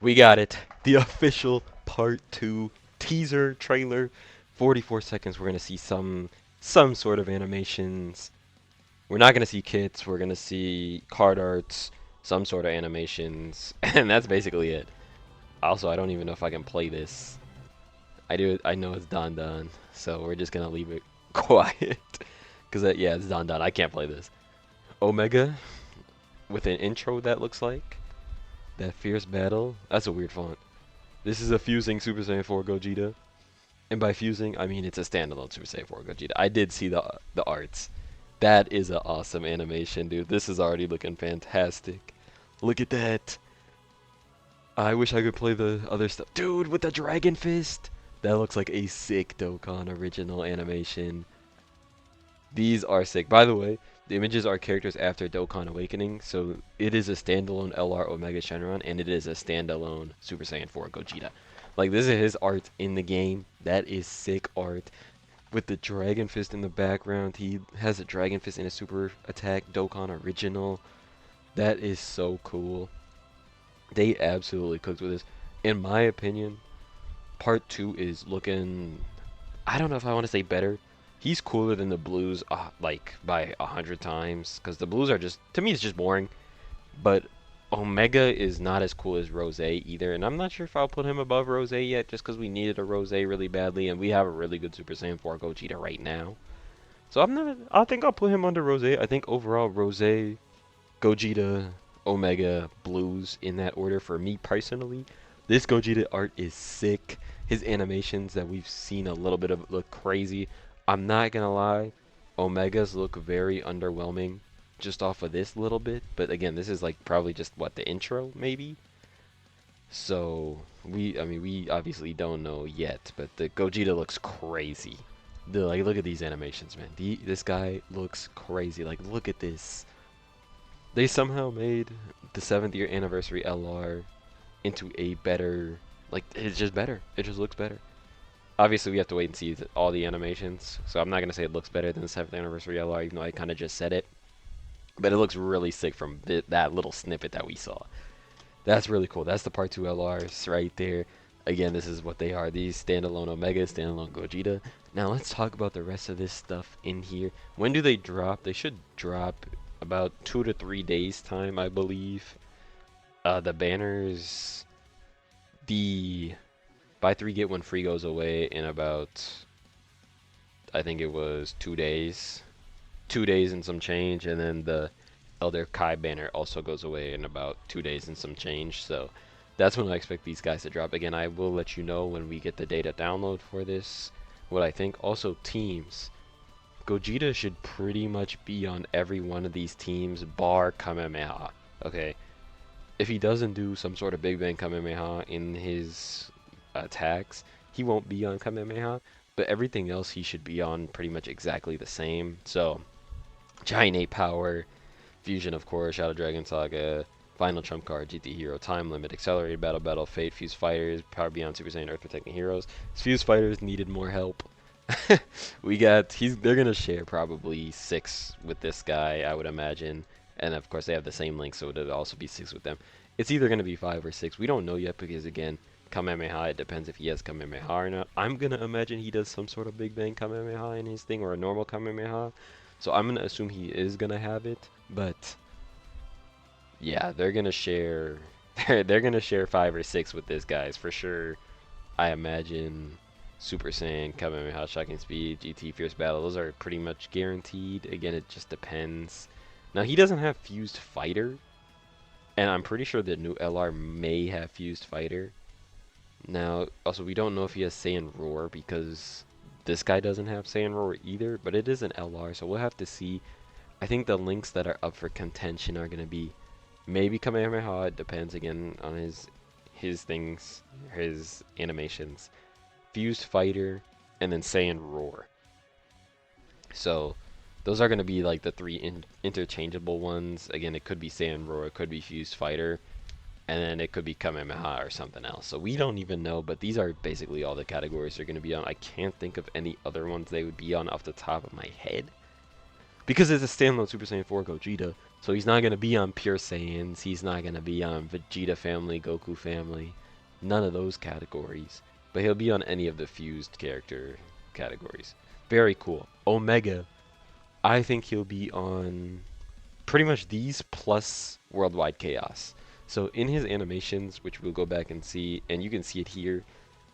We got it. The official part 2 teaser trailer. 44 seconds. We're going to see some sort of animations. We're not going to see kits. We're going to see card arts, some sort of animations, and that's basically it. Also, I don't even know if I can play this. I know it's Don, so we're just going to leave it quiet cuz yeah, it's Don. I can't play this. Omega with an intro that looks like that fierce battle. That's a weird font. This is a fusing Super Saiyan 4 Gogeta. And by fusing, I mean it's a standalone Super Saiyan 4 Gogeta. I did see the arts. That is an awesome animation, dude. This is already looking fantastic. Look at that. I wish I could play the other stuff. Dude, with the Dragon Fist. That looks like a sick Dokkan original animation. These are sick. By the way, the images are characters after Dokkan Awakening, so it is a standalone LR Omega Shenron, and it is a standalone Super Saiyan 4 Gogeta. Like, this is his art in the game. That is sick art. With the Dragon Fist in the background, he has a Dragon Fist in a super attack Dokkan original. That is so cool. They absolutely cooked with this. In my opinion, part 2 is looking, I don't know if I want to say better. He's cooler than the blues, like by 100 times. Because the blues are just, to me, it's just boring. But Omega is not as cool as Rose either. And I'm not sure if I'll put him above Rose yet, just because we needed a Rose really badly. And we have a really good Super Saiyan 4 Gogeta right now. So I think I'll put him under Rose. I think overall, Rose, Gogeta, Omega, Blues in that order for me personally. This Gogeta art is sick. His animations that we've seen a little bit of look crazy. I'm not gonna lie, Omegas look very underwhelming just off of this little bit. But again, this is like probably just what, the intro maybe. So I mean, we obviously don't know yet, but the Gogeta looks crazy. Like, look at these animations, man. This guy looks crazy. Like, look at this. They somehow made the 7th year anniversary LR into a better, like, it's just better. It just looks better. Obviously, we have to wait and see all the animations, so I'm not going to say it looks better than the 7th anniversary LR, even though I kind of just said it. But it looks really sick from that little snippet that we saw. That's really cool. That's the part 2 LRs right there. Again, this is what they are. These standalone Omega, standalone Gogeta. Now, let's talk about the rest of this stuff in here. When do they drop? They should drop about 2 to 3 days time, I believe. The banners, the buy 3 get 1 free goes away in about, I think it was 2 days. 2 days and some change, and then the Elder Kai banner also goes away in about 2 days and some change. So that's when I expect these guys to drop. Again, I will let you know when we get the data download for this, what I think. Also, teams. Gogeta should pretty much be on every one of these teams bar Kamehameha. Okay, if he doesn't do some sort of Big Bang Kamehameha in his attacks, he won't be on Kamehameha, but everything else he should be on pretty much exactly the same. So, Giant 8 Power, Fusion of course, Shadow Dragon Saga, Final Trump Card, GT Hero, Time Limit, Accelerated Battle, Fate, Fused Fighters, Power Beyond Super Saiyan, Earth Protecting Heroes. Fused Fighters needed more help. They're gonna share probably 6 with this guy, I would imagine. And of course they have the same link, so it'll also be 6 with them. It's either gonna be 5 or 6. We don't know yet because again, Kamehameha, it depends if he has Kamehameha or not. I'm gonna imagine he does some sort of Big Bang Kamehameha in his thing, or a normal Kamehameha. So I'm gonna assume he is gonna have it, but yeah, they're gonna share they're gonna share 5 or 6 with this guys for sure. I imagine Super Saiyan, Kamehameha, Shocking Speed, GT, Fierce Battle, those are pretty much guaranteed. Again, it just depends. Now, he doesn't have Fused Fighter, and I'm pretty sure the new LR may have Fused Fighter. Now, also, we don't know if he has Saiyan Roar, because this guy doesn't have Saiyan Roar either, but it is an LR, so we'll have to see. I think the links that are up for contention are going to be maybe Kamehameha, it depends again on his things, his animations. Fused Fighter, and then Saiyan Roar. So those are going to be like the 3 interchangeable ones. Again, it could be Saiyan Roar, it could be Fused Fighter, and then it could be Kamehameha or something else. So we don't even know, but these are basically all the categories they're going to be on. I can't think of any other ones they would be on off the top of my head. Because it's a standalone Super Saiyan 4 Gogeta, So he's not going to be on Pure Saiyans. He's not going to be on Vegeta family, Goku family. None of those categories. But he'll be on any of the fused character categories. Very cool. Omega, I think he'll be on pretty much these plus Worldwide Chaos. So in his animations, which we'll go back and see, and you can see it here,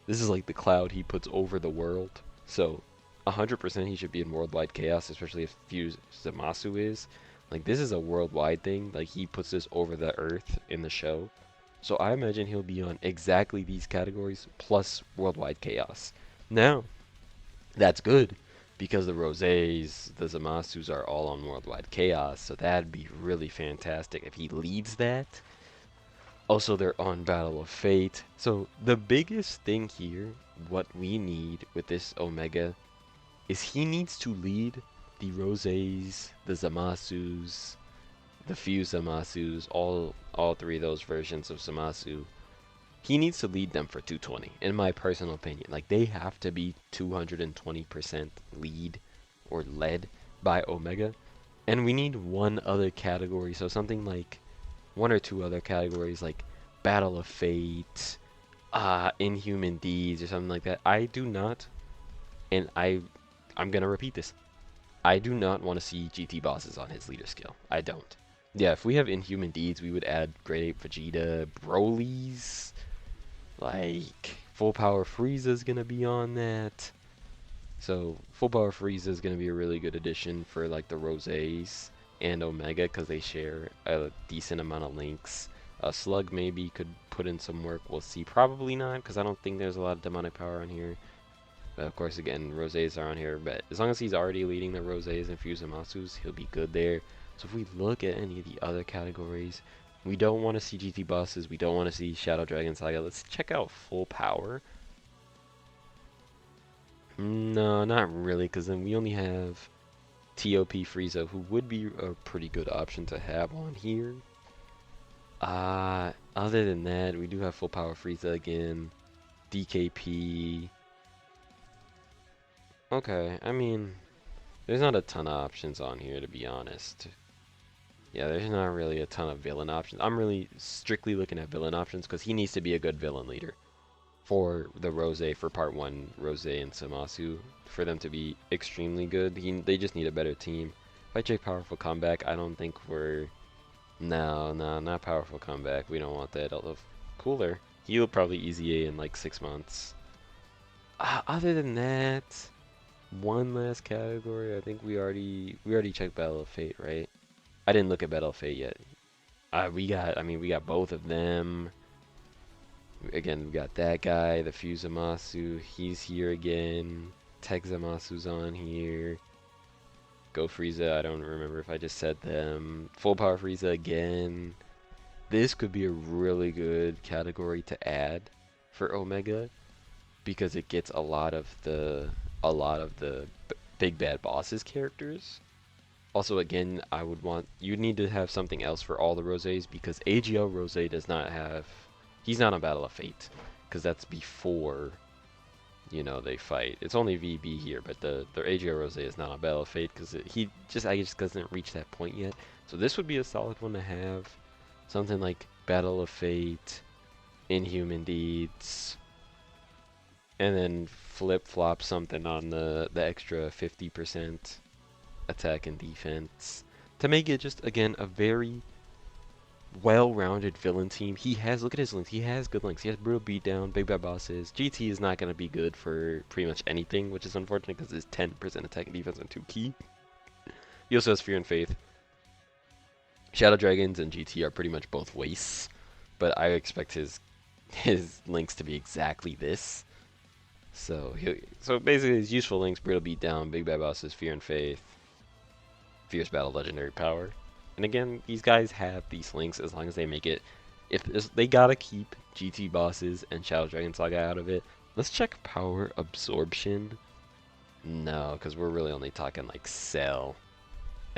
this is like the cloud he puts over the world. So 100% he should be in Worldwide Chaos, especially if Fuse Zamasu is. Like, this is a worldwide thing. Like, he puts this over the earth in the show. So I imagine he'll be on exactly these categories plus Worldwide Chaos. Now, that's good because the Rosés, the Zamasus are all on Worldwide Chaos. So that'd be really fantastic if he leads that. Also, they're on Battle of Fate. So the biggest thing here, what we need with this Omega, is he needs to lead the Rosés, the Zamasus, the Fuse Zamasus, all three of those versions of Zamasu. He needs to lead them for 220, in my personal opinion. Like, they have to be 220% lead or led by Omega. And we need one other category, so something like one or two other categories like Battle of Fate, Inhuman Deeds, or something like that. I do not, and I'm gonna repeat this. I do not want to see GT bosses on his leader skill. I don't. Yeah, if we have Inhuman Deeds, we would add Grade 8 Vegeta, Broly's, like, Full Power Frieza's gonna be on that. So, Full Power Frieza is gonna be a really good addition for, like, the Rosés and Omega, because they share a decent amount of links. Slug maybe could put in some work. We'll see. Probably not, because I don't think there's a lot of demonic power on here. But of course, again, Rosés are on here. But as long as he's already leading the Rosés and Fusamasus, he'll be good there. So if we look at any of the other categories, we don't want to see GT bosses. We don't want to see Shadow Dragon Saga. Let's check out Full Power. No, not really, because then we only have TOP Frieza, who would be a pretty good option to have on here. Other than that, we do have Full Power Frieza again. DKP. Okay, I mean, there's not a ton of options on here, to be honest. Yeah, there's not really a ton of villain options. I'm really strictly looking at villain options because he needs to be a good villain leader for the Rosé, for part 1, Rosé and Zamasu, for them to be extremely good. They just need a better team. If I check Powerful Comeback, I don't think we're... No, not Powerful Comeback. We don't want that. Although, cooler. He'll probably easy A in like 6 months. Other than that, one last category. I think we already checked Battle of Fate, right? I didn't look at Battle of Fate yet. We got both of them. Again, we got that guy, the Fusamasu. He's here again. Tech Zamasu's on here. Go Frieza, I don't remember if I just said them. Full Power Frieza again. This could be a really good category to add for Omega because it gets a lot of the big bad bosses characters. Also, again, I would want you need to have something else for all the Rosés because AGL Rosé does not have. He's not on Battle of Fate because that's before, you know, they fight. It's only VB here, but the AGL Rosé is not on Battle of Fate because I just doesn't reach that point yet. So this would be a solid one to have. Something like Battle of Fate, Inhuman Deeds, and then flip-flop something on the extra 50% attack and defense to make it just, again, a very well-rounded villain team. Look at his links. He has good links. He has Brutal Beatdown, Big Bad Bosses. GT is not going to be good for pretty much anything, which is unfortunate because his 10% attack and defense are too key. He also has Fear and Faith. Shadow Dragons and GT are pretty much both wastes, but I expect his links to be exactly this. So basically his useful links: Brutal Beatdown, Big Bad Bosses, Fear and Faith, Fierce Battle, Legendary Power. And again, these guys have these links as long as they make it. If they gotta keep GT bosses and Shadow Dragon Saga out of it. Let's check Power Absorption. No, because we're really only talking like Cell,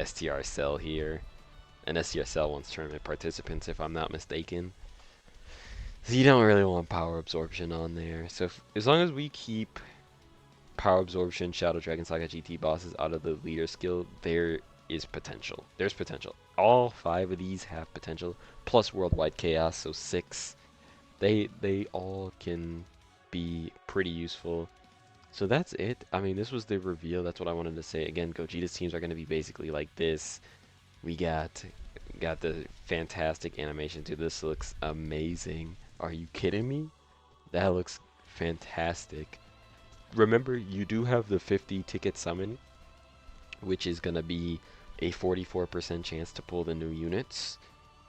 STR Cell here. And STR Cell wants tournament participants, if I'm not mistaken. So you don't really want Power Absorption on there. So as long as we keep Power Absorption, Shadow Dragon Saga GT bosses out of the leader skill, there is potential. There's potential. all 5 of these have potential, plus Worldwide Chaos, so 6. They all can be pretty useful. So that's it. I mean, this was the reveal. That's what I wanted to say. Again, Gogeta's teams are going to be basically like this. We got the fantastic animation too. This looks amazing. Are you kidding me? That looks fantastic. Remember, you do have the 50 ticket summon, which is going to be a 44% chance to pull the new units,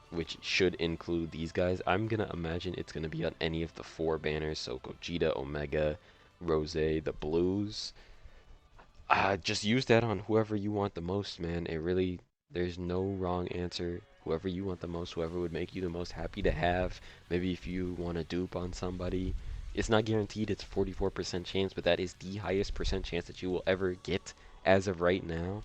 which should include these guys. I'm going to imagine it's going to be on any of the 4 banners, so Gogeta, Omega, Rose, the blues. Just use that on whoever you want the most, man. It really, there's no wrong answer. Whoever you want the most, whoever would make you the most happy to have. Maybe if you want to dupe on somebody. It's not guaranteed, it's 44% chance, but that is the highest percent chance that you will ever get as of right now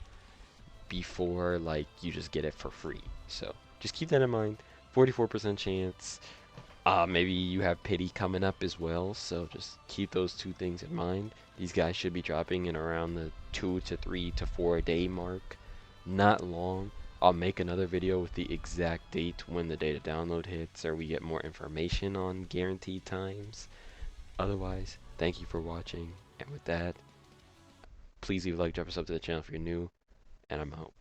before, like, you just get it for free. So, just keep that in mind. 44% chance. Maybe you have pity coming up as well, so just keep those 2 things in mind. These guys should be dropping in around the 2 to 3 to 4 day mark. Not long. I'll make another video with the exact date when the data download hits, or we get more information on guaranteed times. Otherwise, thank you for watching, and with that, please leave a like, drop a sub to the channel if you're new, and I'm out.